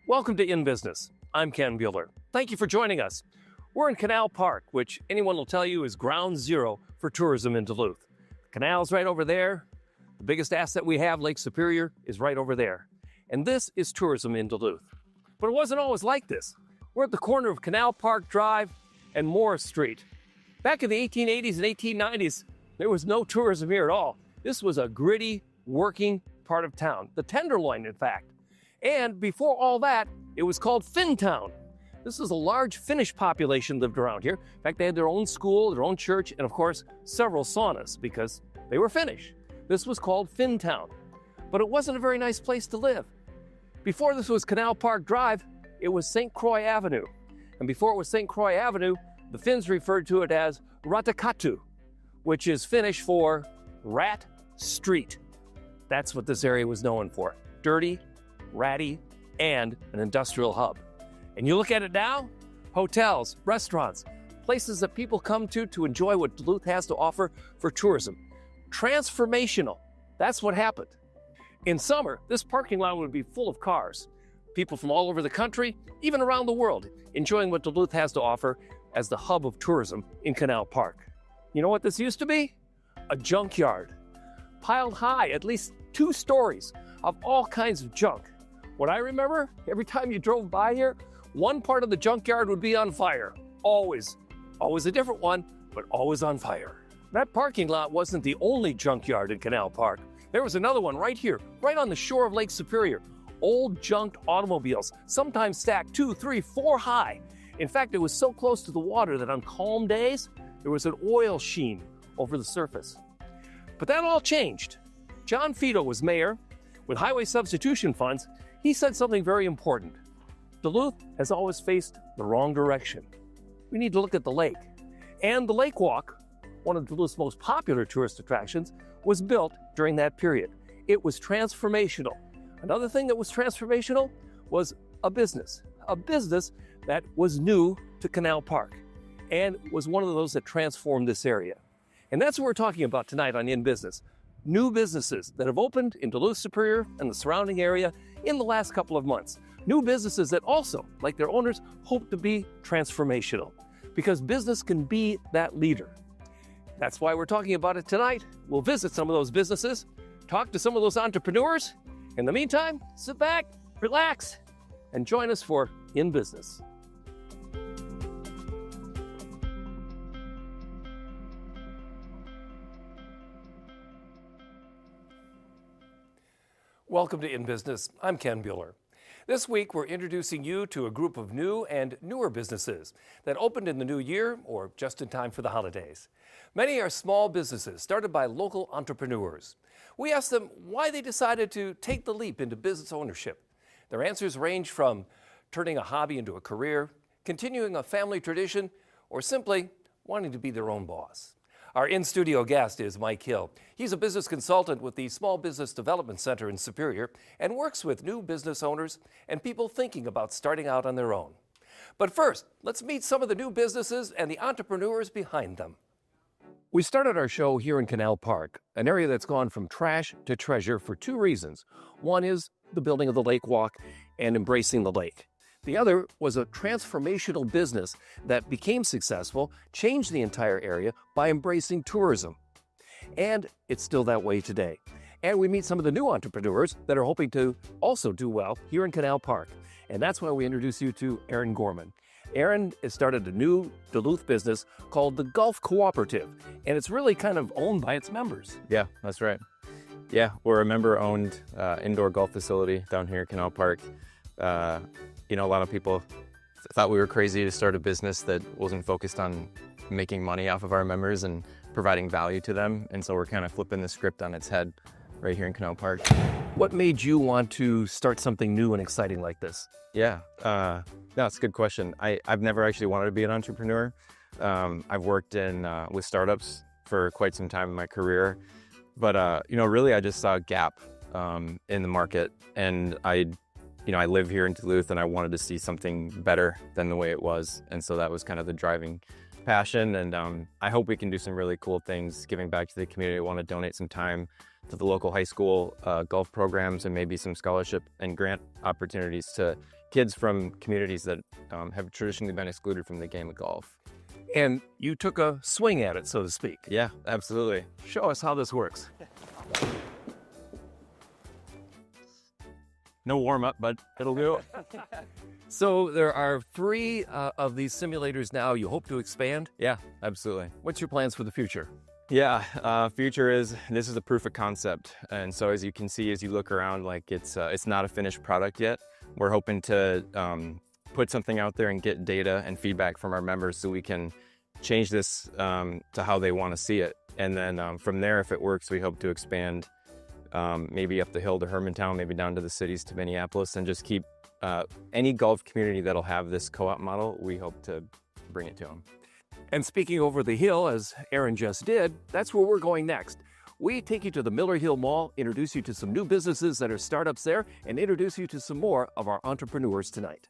Welcome to In Business. I'm Ken Bueller. Thank you for joining us. We're in Canal Park, which anyone will tell you is ground zero for tourism in Duluth. The canal's right over there. The biggest asset we have, Lake Superior, is right over there. And this is tourism in Duluth. But it wasn't always like this. We're at the corner of Canal Park Drive and Morris Street. Back in the 1880s and 1890s, there was no tourism here at all. This was a gritty, working part of town, the Tenderloin, in fact. And before all that, it was called Finntown. This was a large Finnish population lived around here. In fact, they had their own school, their own church, and of course, several saunas because they were Finnish. This was called Finntown. But it wasn't a very nice place to live. Before this was Canal Park Drive, it was St. Croix Avenue. And before it was St. Croix Avenue, the Finns referred to it as Ratakatu, which is Finnish for Rat Street. That's what this area was known for. Dirty, ratty, and an industrial hub. And you look at it now, hotels, restaurants, places that people come to enjoy what Duluth has to offer for tourism. Transformational. That's what happened. In summer, this parking lot would be full of cars. People from all over the country, even around the world, enjoying what Duluth has to offer as the hub of tourism in Canal Park. You know what this used to be? A junkyard. Piled high, at least 2 stories of all kinds of junk. What I remember, every time you drove by here, one part of the junkyard would be on fire. Always. Always a different one, but always on fire. That parking lot wasn't the only junkyard in Canal Park. There was another one right here, right on the shore of Lake Superior. Old junked automobiles, sometimes stacked 2, 3, 4 high. In fact, it was so close to the water that on calm days, there was an oil sheen over the surface. But that all changed. John Fido was mayor. With highway substitution funds, he said something very important. Duluth has always faced the wrong direction. We need to look at the lake. And the Lake Walk, one of Duluth's most popular tourist attractions, was built during that period. It was transformational. Another thing that was transformational was a business that was new to Canal Park and was one of those that transformed this area. And that's what we're talking about tonight on In Business. New businesses that have opened in Duluth Superior and the surrounding area in the last couple of months. New businesses that also, like their owners, hope to be transformational because business can be that leader. That's why we're talking about it tonight. We'll visit some of those businesses, talk to some of those entrepreneurs. In the meantime, sit back, relax, and join us for In Business. Welcome to In Business. I'm Ken Bueller. This week, we're introducing you to a group of new and newer businesses that opened in the new year or just in time for the holidays. Many are small businesses started by local entrepreneurs. We asked them why they decided to take the leap into business ownership. Their answers range from turning a hobby into a career, continuing a family tradition, or simply wanting to be their own boss. Our in-studio guest is Mike Hill. He's a business consultant with the Small Business Development Center in Superior and works with new business owners and people thinking about starting out on their own. But first, let's meet some of the new businesses and the entrepreneurs behind them. We started our show here in Canal Park, an area that's gone from trash to treasure for 2 reasons. One is the building of the Lake Walk and embracing the lake. The other was a transformational business that became successful, changed the entire area by embracing tourism. And it's still that way today. And we meet some of the new entrepreneurs that are hoping to also do well here in Canal Park. And that's why we introduce you to Aaron Gorman. Aaron has started a new Duluth business called the Gulf Cooperative, and it's really kind of owned by its members. Yeah, that's right. Yeah, we're a member-owned indoor golf facility down here at Canal Park. A lot of people thought we were crazy to start a business that wasn't focused on making money off of our members and providing value to them. And so we're kind of flipping the script on its head right here in Canal Park. What made you want to start something new and exciting like this? Yeah, that's a good question. I've never actually wanted to be an entrepreneur. I've worked with startups for quite some time in my career. But, really I just saw a gap in the market, and I live here in Duluth and I wanted to see something better than the way it was. And so that was kind of the driving passion. And I hope we can do some really cool things giving back to the community. I want to donate some time to the local high school golf programs and maybe some scholarship and grant opportunities to kids from communities that have traditionally been excluded from the game of golf. And you took a swing at it, so to speak. Yeah, absolutely. Show us how this works. No warm up, but it'll do. So there are 3 of these simulators now. You hope to expand? Yeah, absolutely. What's your plans for the future? Yeah, future is, this is a proof of concept. And so as you can see, as you look around, like it's not a finished product yet. We're hoping to put something out there and get data and feedback from our members so we can change this to how they want to see it. And then from there, if it works, we hope to expand maybe up the hill to Hermantown, maybe down to the cities to Minneapolis, and just keep any golf community that'll have this co-op model, we hope to bring it to them. And speaking over the hill, as Aaron just did, that's where we're going next. We take you to the Miller Hill Mall, introduce you to some new businesses that are startups there, and introduce you to some more of our entrepreneurs tonight.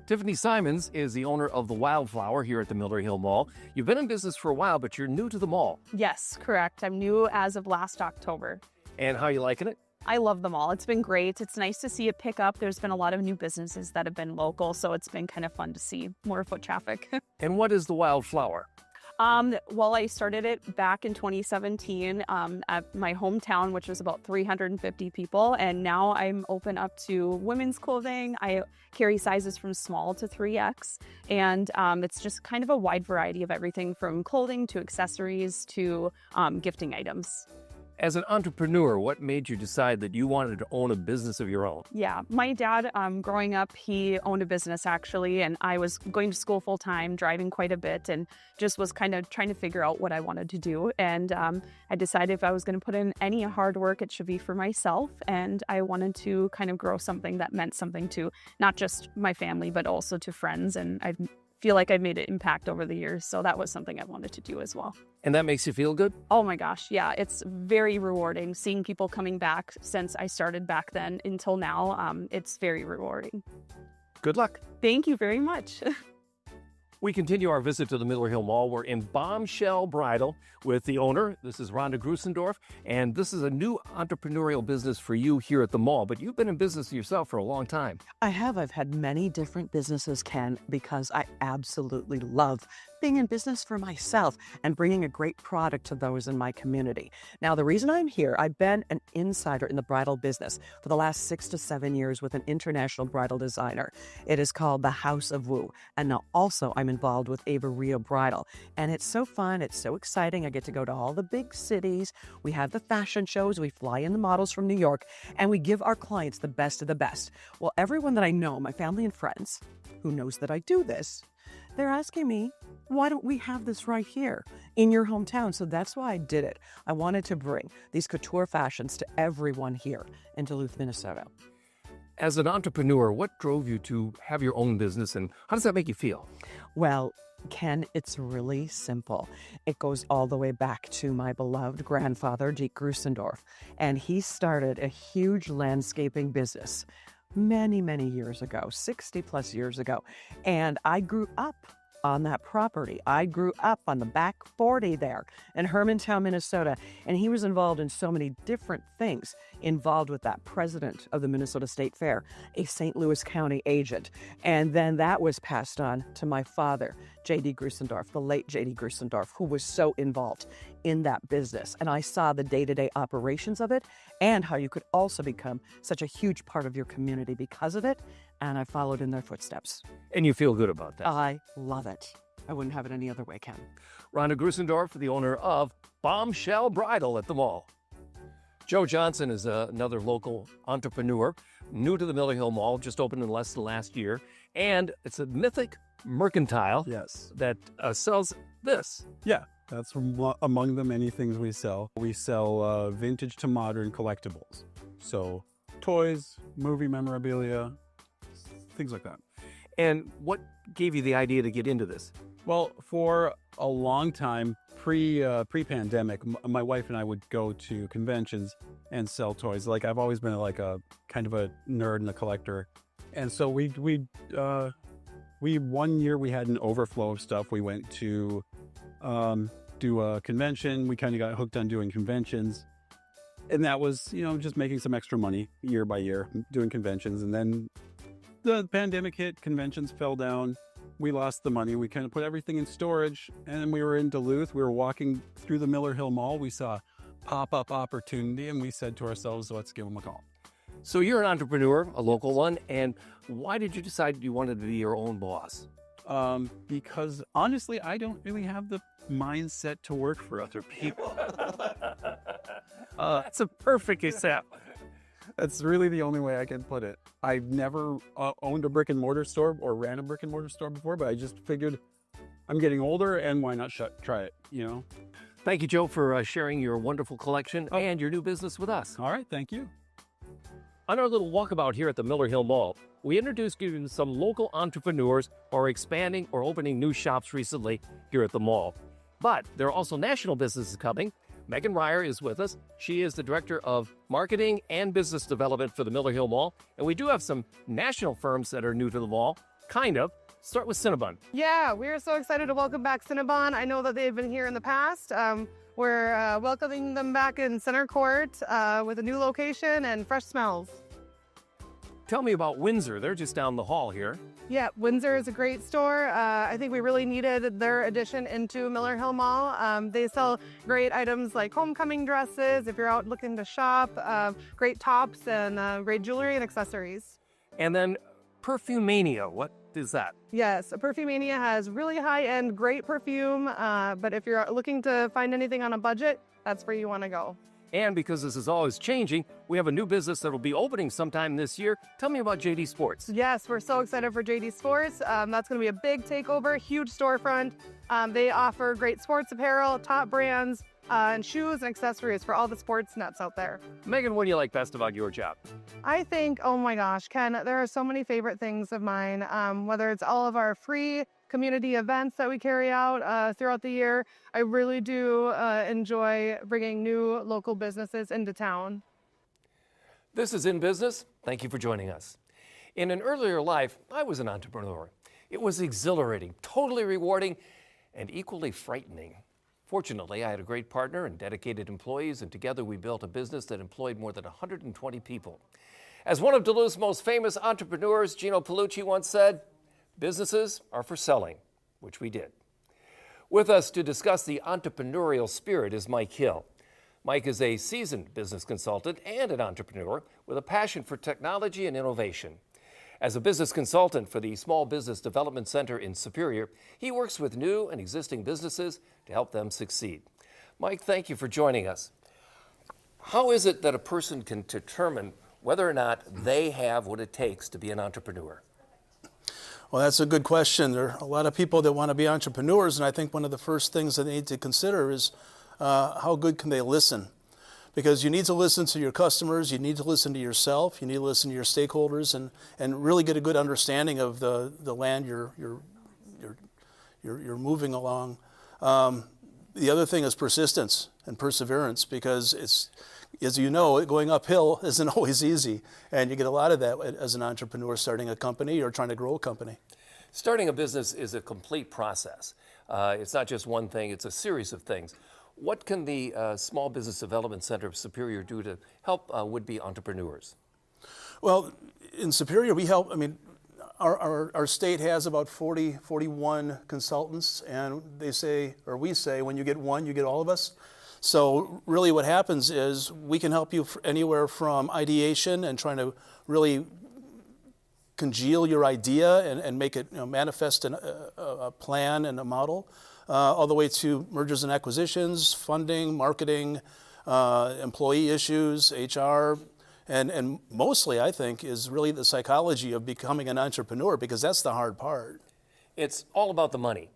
Tiffany Simons is the owner of the Wildflower here at the Miller Hill Mall. You've been in business for a while, but you're new to the mall. Yes, correct. I'm new as of last October. And how you liking it? I love the mall. It's been great. It's nice to see it pick up. There's been a lot of new businesses that have been local, so it's been kind of fun to see more foot traffic. And what is the Wildflower? Well, I started it back in 2017 at my hometown, which was about 350 people. And now I'm open up to women's clothing. I carry sizes from small to 3X. And it's just kind of a wide variety of everything from clothing to accessories to gifting items. As an entrepreneur, what made you decide that you wanted to own a business of your own? Yeah, my dad, growing up, he owned a business actually, and I was going to school full time, driving quite a bit, and just was kind of trying to figure out what I wanted to do. And I decided if I was going to put in any hard work, it should be for myself. And I wanted to kind of grow something that meant something to not just my family, but also to friends. And I feel like I've made an impact over the years. So that was something I wanted to do as well. And that makes you feel good? Oh my gosh, yeah. It's very rewarding seeing people coming back since I started back then until now. It's very rewarding. Good luck. Thank you very much. We continue our visit to the Miller Hill Mall. We're in Bombshell Bridal with the owner. This is Rhonda Grusendorf, and this is a new entrepreneurial business for you here at the mall, but you've been in business yourself for a long time. I have. I've had many different businesses, Ken, because I absolutely love being in business for myself and bringing a great product to those in my community. Now, the reason I'm here, I've been an insider in the bridal business for the last 6 to 7 years with an international bridal designer. It is called the House of Woo. And now also I'm involved with Ava Rio Bridal. And it's so fun. It's so exciting. I get to go to all the big cities. We have the fashion shows. We fly in the models from New York, and we give our clients the best of the best. Well, everyone that I know, my family and friends, who knows that I do this, they're asking me, why don't we have this right here in your hometown? So that's why I did it. I wanted to bring these couture fashions to everyone here in Duluth, Minnesota. As an entrepreneur, what drove you to have your own business, and how does that make you feel? Well, Ken, it's really simple. It goes all the way back to my beloved grandfather, Deke Grusendorf, and he started a huge landscaping business many, many years ago, 60 plus years ago. And I grew up on that property. I grew up on the back 40 there in Hermantown, Minnesota. And he was involved in so many different things, involved with that president of the Minnesota State Fair, a St. Louis County agent. And then that was passed on to my father, J.D. Grusendorf, the late J.D. Grusendorf, who was so involved in that business. And I saw the day-to-day operations of it and how you could also become such a huge part of your community because of it. And I followed in their footsteps. And you feel good about that? I love it. I wouldn't have it any other way, Ken. Rhonda Grusendorf, the owner of Bombshell Bridal at the mall. Joe Johnson is another local entrepreneur, new to the Miller Hill Mall, just opened in less than last year. And it's a Mythic Mercantile that sells this. Yeah, that's among the many things we sell. We sell vintage to modern collectibles. So toys, movie memorabilia, things like that. And what gave you the idea to get into this? Well, for a long time, pre-pandemic, my wife and I would go to conventions and sell toys. Like, I've always been like a kind of a nerd and a collector. And so we 1 year we had an overflow of stuff. We went to do a convention. We kind of got hooked on doing conventions. And that was, just making some extra money year by year doing conventions. And then the pandemic hit, conventions fell down. We lost the money. We kind of put everything in storage, and we were in Duluth. We were walking through the Miller Hill Mall. We saw pop-up opportunity, and we said to ourselves, let's give them a call. So you're an entrepreneur, a local one, and why did you decide you wanted to be your own boss? Because honestly, I don't really have the mindset to work for other people. That's a perfect example. That's really the only way I can put it. I've never owned a brick and mortar store or ran a brick and mortar store before, but I just figured I'm getting older and why not try it, you know? Thank you, Joe, for sharing your wonderful collection and your new business with us. All right, thank you. On our little walkabout here at the Miller Hill Mall, we introduced you to some local entrepreneurs who are expanding or opening new shops recently here at the mall. But there are also national businesses coming. Megan Ryer is with us. She is the Director of Marketing and Business Development for the Miller Hill Mall. And we do have some national firms that are new to the mall, kind of. Start with Cinnabon. Yeah, we are so excited to welcome back Cinnabon. I know that they've been here in the past. We're welcoming them back in Center Court with a new location and fresh smells. Tell me about Windsor. They're just down the hall here. Yeah, Windsor is a great store. I think we really needed their addition into Miller Hill Mall. They sell great items like homecoming dresses, if you're out looking to shop, great tops and great jewelry and accessories. And then Perfumania. What is that? Yes, Perfumania has really high-end, great perfume, but if you're looking to find anything on a budget, that's where you want to go. And because this is always changing, we have a new business that will be opening sometime this year. Tell me about JD Sports. Yes, we're so excited for JD Sports. That's going to be a big takeover, huge storefront. They offer great sports apparel, top brands, and shoes and accessories for all the sports nuts out there. Megan, what do you like best about your job? I think, oh my gosh, Ken, there are so many favorite things of mine, whether it's all of our free community events that we carry out throughout the year. I really do enjoy bringing new local businesses into town. This is In Business. Thank you for joining us. In an earlier life, I was an entrepreneur. It was exhilarating, totally rewarding, and equally frightening. Fortunately, I had a great partner and dedicated employees, and together we built a business that employed more than 120 people. As one of Duluth's most famous entrepreneurs, Gino Paolucci, once said, "Businesses are for selling," which we did. With us to discuss the entrepreneurial spirit is Mike Hill. Mike is a seasoned business consultant and an entrepreneur with a passion for technology and innovation. As a business consultant for the Small Business Development Center in Superior, he works with new and existing businesses to help them succeed. Mike, thank you for joining us. How is it that a person can determine whether or not they have what it takes to be an entrepreneur? Well, that's a good question. There are a lot of people that want to be entrepreneurs, and I think one of the first things that they need to consider is how good can they listen? Because you need to listen to your customers, you need to listen to yourself, you need to listen to your stakeholders, and really get a good understanding of the land you're moving along. The other thing is persistence and perseverance, because it's, as you know, going uphill isn't always easy, and you get a lot of that as an entrepreneur starting a company or trying to grow a company. Starting a business is a complete process. It's not just one thing, it's a series of things. What can the Small Business Development Center of Superior do to help would-be entrepreneurs? Well, in Superior, we help, our state has about 41 consultants, and they say, or we say, when you get one, you get all of us. So really what happens is we can help you anywhere from ideation and trying to really congeal your idea and make it manifest in a plan and a model, all the way to mergers and acquisitions, funding, marketing, employee issues, HR, and mostly, I think, is really the psychology of becoming an entrepreneur, because that's the hard part. It's all about the money.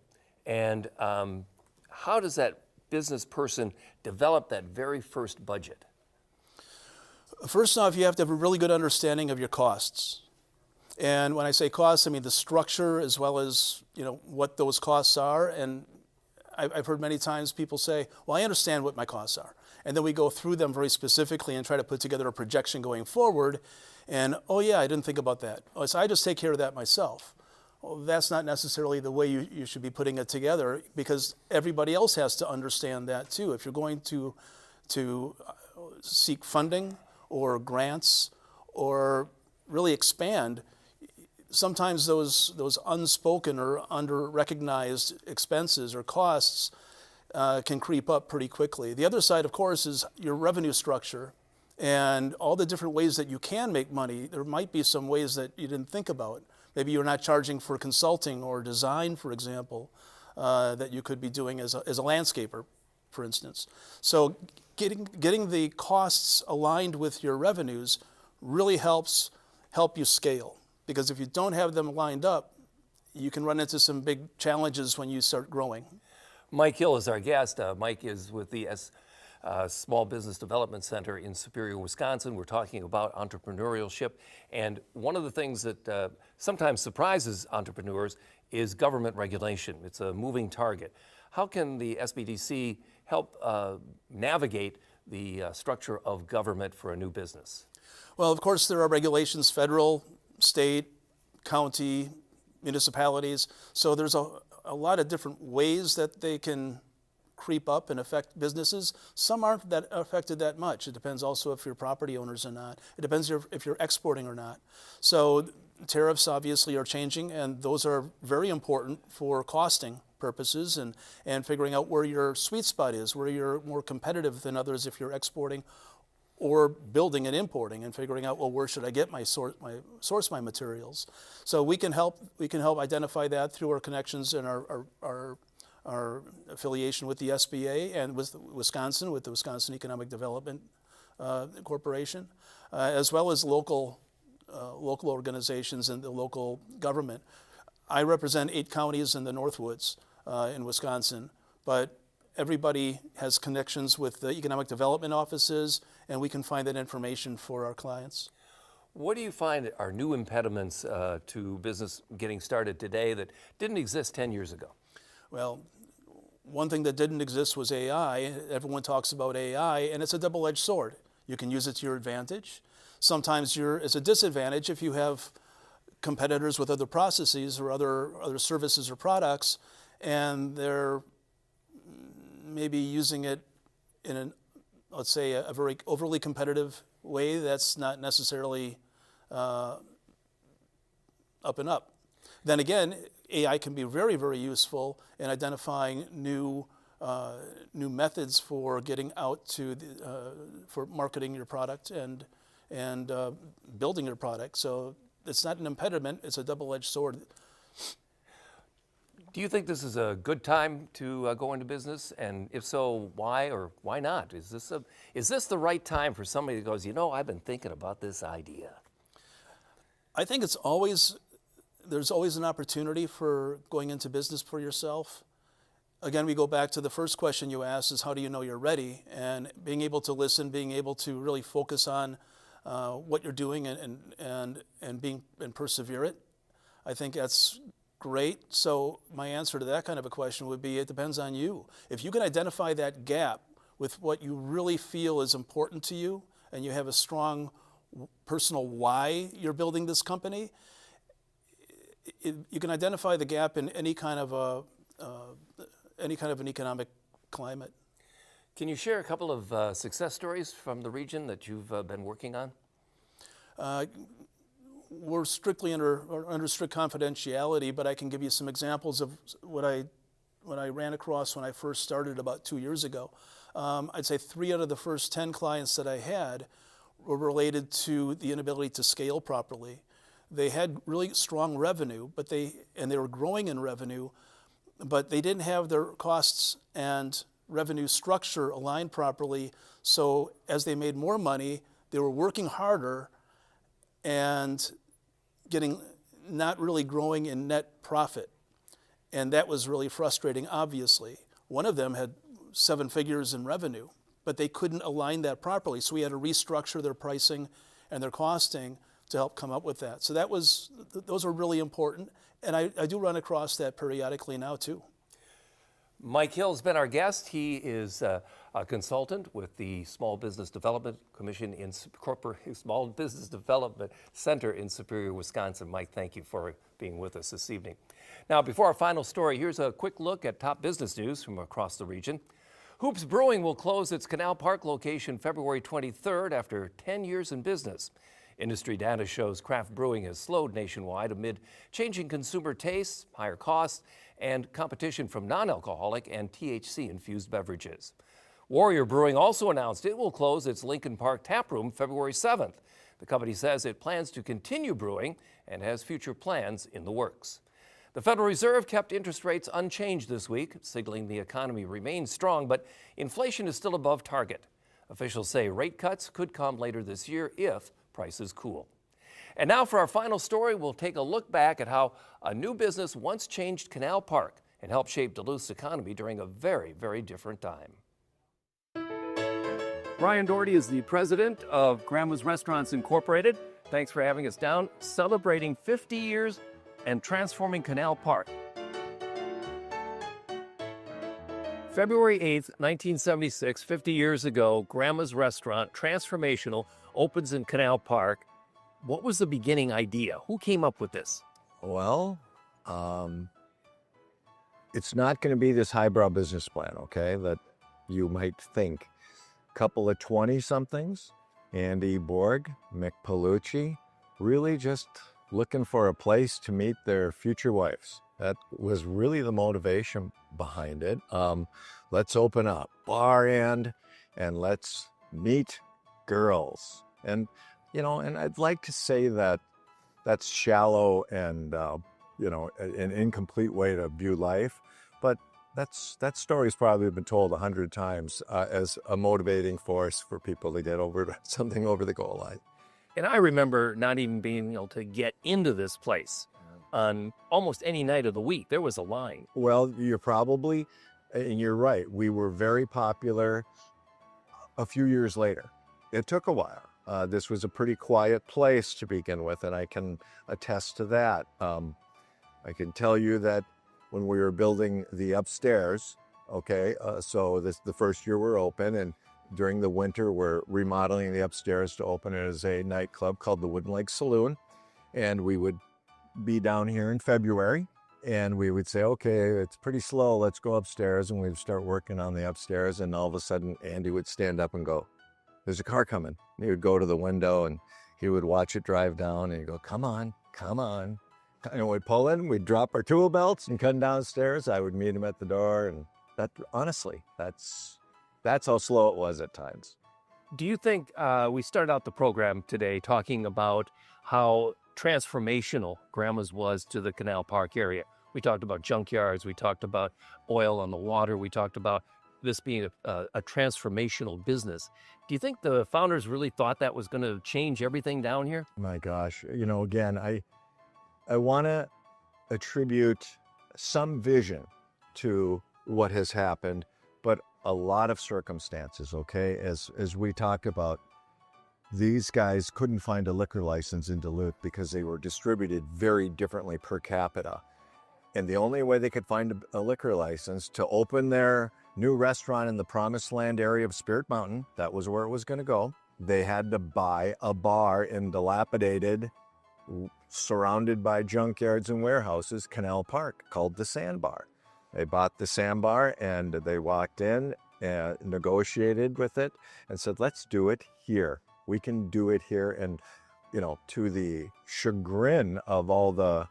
And how does that business person develop that very first budget? First off, you have to have a really good understanding of your costs. And when I say costs, I mean the structure as well as what those costs are. And I've heard many times people say, well, I understand what my costs are. And then we go through them very specifically and try to put together a projection going forward. And, oh yeah, I didn't think about that. Oh, so I just take care of that myself. Well, that's not necessarily the way you should be putting it together, because everybody else has to understand that too. If you're going to seek funding or grants or really expand, sometimes those unspoken or under-recognized expenses or costs can creep up pretty quickly. The other side, of course, is your revenue structure and all the different ways that you can make money. There might be some ways that you didn't think about. Maybe you're not charging for consulting or design, for example, that you could be doing as a landscaper, for instance. So getting the costs aligned with your revenues really helps help you scale. Because if you don't have them lined up, you can run into some big challenges when you start growing. Mike Hill is our guest. Mike is with the Small Business Development Center in Superior, Wisconsin. We're talking about entrepreneurship. And one of the things that sometimes surprises entrepreneurs is government regulation. It's a moving target. How can the SBDC help navigate the structure of government for a new business? Well, of course, there are regulations, federal, state, county, municipalities. So there's a lot of different ways that they can creep up and affect businesses. Some aren't that affected that much. It depends also if you're property owners or not. It depends if you're exporting or not. So tariffs obviously are changing, and those are very important for costing purposes and figuring out where your sweet spot is, where you're more competitive than others if you're exporting or building and importing, and figuring out, well, where should I get my source my materials? So we can help identify that through our connections and our affiliation with the SBA and with Wisconsin, with the Wisconsin Economic Development Corporation, as well as local organizations and the local government. I represent 8 counties in the Northwoods in Wisconsin, but everybody has connections with the economic development offices, and we can find that information for our clients. What do you find are new impediments to business getting started today that didn't exist 10 years ago? Well, one thing that didn't exist was AI. Everyone talks about AI, and it's a double-edged sword. You can use it to your advantage. Sometimes it's a disadvantage if you have competitors with other processes or other services or products, and they're maybe using it in let's say a very overly competitive way that's not necessarily up and up. Then again, AI can be very, very useful in identifying new methods for getting out to for marketing your product and building your product. So it's not an impediment; it's a double-edged sword. Do you think this is a good time to go into business? And if so, why or why not? Is this the right time for somebody that goes, I've been thinking about this idea? I think there's always an opportunity for going into business for yourself. Again, we go back to the first question you asked is how do you know you're ready? And being able to listen, being able to really focus on what you're doing and persevere it. I think that's great. So my answer to that kind of a question would be it depends on you. If you can identify that gap with what you really feel is important to you and you have a strong personal why you're building this company, you can identify the gap in any kind of an economic climate. Can you share a couple of success stories from the region that you've been working on? We're strictly under strict confidentiality, but I can give you some examples of what I ran across when I first started about 2 years ago. I'd say 3 out of the first 10 clients that I had were related to the inability to scale properly. They had really strong revenue, and they were growing in revenue, but they didn't have their costs and revenue structure aligned properly. So as they made more money, they were working harder and not really growing in net profit. And that was really frustrating, obviously. One of them had 7 figures in revenue, but they couldn't align that properly. So we had to restructure their pricing and their costing to help come up with that. So those are really important. And I do run across that periodically now too. Mike Hill's been our guest. He is a consultant with the Small Business Development Commission in Small Business Development Center in Superior, Wisconsin. Mike, thank you for being with us this evening. Now, before our final story, here's a quick look at top business news from across the region. Hoops Brewing will close its Canal Park location February 23rd after 10 years in business. Industry data shows craft brewing has slowed nationwide amid changing consumer tastes, higher costs, and competition from non-alcoholic and THC-infused beverages. Warrior Brewing also announced it will close its Lincoln Park taproom February 7th. The company says it plans to continue brewing and has future plans in the works. The Federal Reserve kept interest rates unchanged this week, signaling the economy remains strong, but inflation is still above target. Officials say rate cuts could come later this year if prices cool. And now for our final story, we'll take a look back at how a new business once changed Canal Park and helped shape Duluth's economy during a very, very different time. Brian Doherty is the president of Grandma's Restaurants Incorporated. Thanks for having us down, celebrating 50 years and transforming Canal Park. February 8th, 1976, 50 years ago, Grandma's Restaurant, transformational, opens in Canal Park. What was the beginning idea? Who came up with this? Well, it's not going to be this highbrow business plan, okay, that you might think. Couple of 20-somethings, Andy Borg, Mick Palucci, really just looking for a place to meet their future wives. That was really the motivation behind it. Let's open up bar and let's meet girls. And, you know, and I'd like to say that that's shallow and, you know, an incomplete way to view life, but that story's probably been told 100 times as a motivating force for people to get over something over the goal line. And I remember not even being able to get into this place on almost any night of the week. There was a line. Well, you're probably, and you're right, we were very popular a few years later. It took a while. This was a pretty quiet place to begin with, and I can attest to that. I can tell you that when we were building the upstairs, okay, so the first year we're open, and during the winter we're remodeling the upstairs to open it as a nightclub called the Wooden Lake Saloon. And we would be down here in February, and we would say, okay, it's pretty slow, let's go upstairs. And we'd start working on the upstairs, and all of a sudden Andy would stand up and go, there's a car coming. And he would go to the window and he would watch it drive down, and he'd go, come on, come on. And we'd pull in, we'd drop our tool belts and come downstairs. I would meet him at the door, and that, honestly, that's how slow it was at times. Do you think we started out the program today talking about how transformational Grandma's was to the Canal Park area? We talked about junkyards, we talked about oil on the water, we talked about this being a transformational business. Do you think the founders really thought that was going to change everything down here? My gosh, you know, again, I want to attribute some vision to what has happened, but a lot of circumstances, okay? As we talked about, these guys couldn't find a liquor license in Duluth because they were distributed very differently per capita. And the only way they could find a liquor license to open their new restaurant in the Promised Land area of Spirit Mountain, that was where it was going to go, they had to buy a bar in dilapidated, surrounded by junkyards and warehouses, Canal Park, called the Sandbar. They bought the Sandbar, and they walked in and negotiated with it and said, let's do it here. We can do it here. And, you know, to the chagrin of all the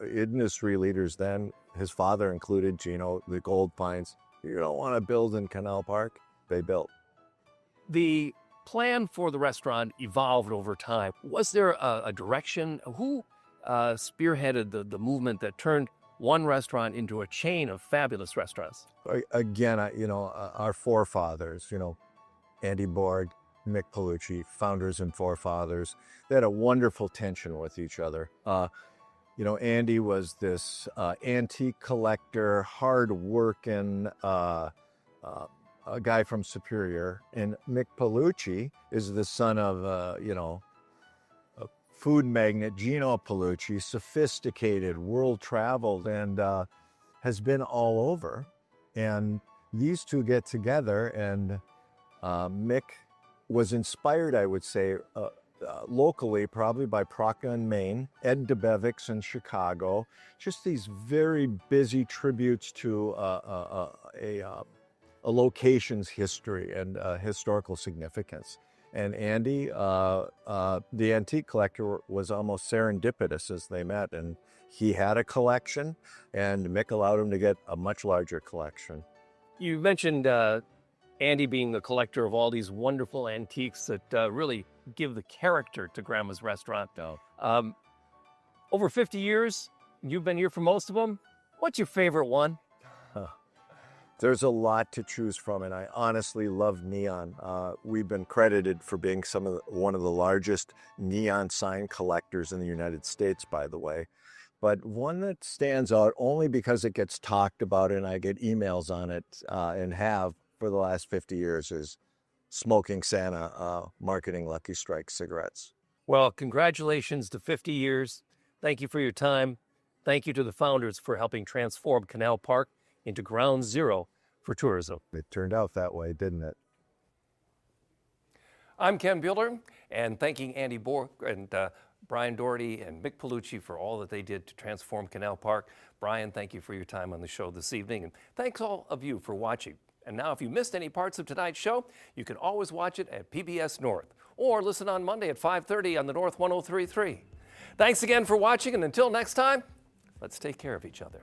industry leaders then, his father included, Gino, the gold finds, you don't want to build in Canal Park? They built. The plan for the restaurant evolved over time. Was there a direction? Who spearheaded the movement that turned one restaurant into a chain of fabulous restaurants? Again, our forefathers, you know, Andy Borg, Mick Palucci, founders and forefathers, they had a wonderful tension with each other. You know, Andy was this antique collector, hard-working a guy from Superior, and Mick Palucci is the son of, a food magnate, Gino Palucci, sophisticated, world-traveled, and has been all over. And these two get together, and Mick was inspired, I would say, locally, probably by Procter and Maine, Ed DeBevick's in Chicago, just these very busy tributes to a location's history and historical significance. And Andy, the antique collector, was almost serendipitous as they met. And he had a collection, and Mick allowed him to get a much larger collection. You mentioned Andy being the collector of all these wonderful antiques that really give the character to Grandma's restaurant. Over 50 years, you've been here for most of them. What's your favorite one? There's a lot to choose from, and I honestly love neon. We've been credited for being one of the largest neon sign collectors in the United States, by the way. But one that stands out only because it gets talked about and I get emails on it and have for the last 50 years is Smoking Santa marketing Lucky Strike cigarettes. Well, congratulations to 50 years. Thank you for your time. Thank you to the founders for helping transform Canal Park into ground zero for tourism. It turned out that way, didn't it? I'm Ken Bueller, and thanking Andy Bork and Brian Doherty and Mick Palucci for all that they did to transform Canal Park. Brian, thank you for your time on the show this evening, and thanks all of you for watching. And now, if you missed any parts of tonight's show, you can always watch it at PBS North or listen on Monday at 5:30 on the North 103.3. Thanks again for watching, and until next time, let's take care of each other.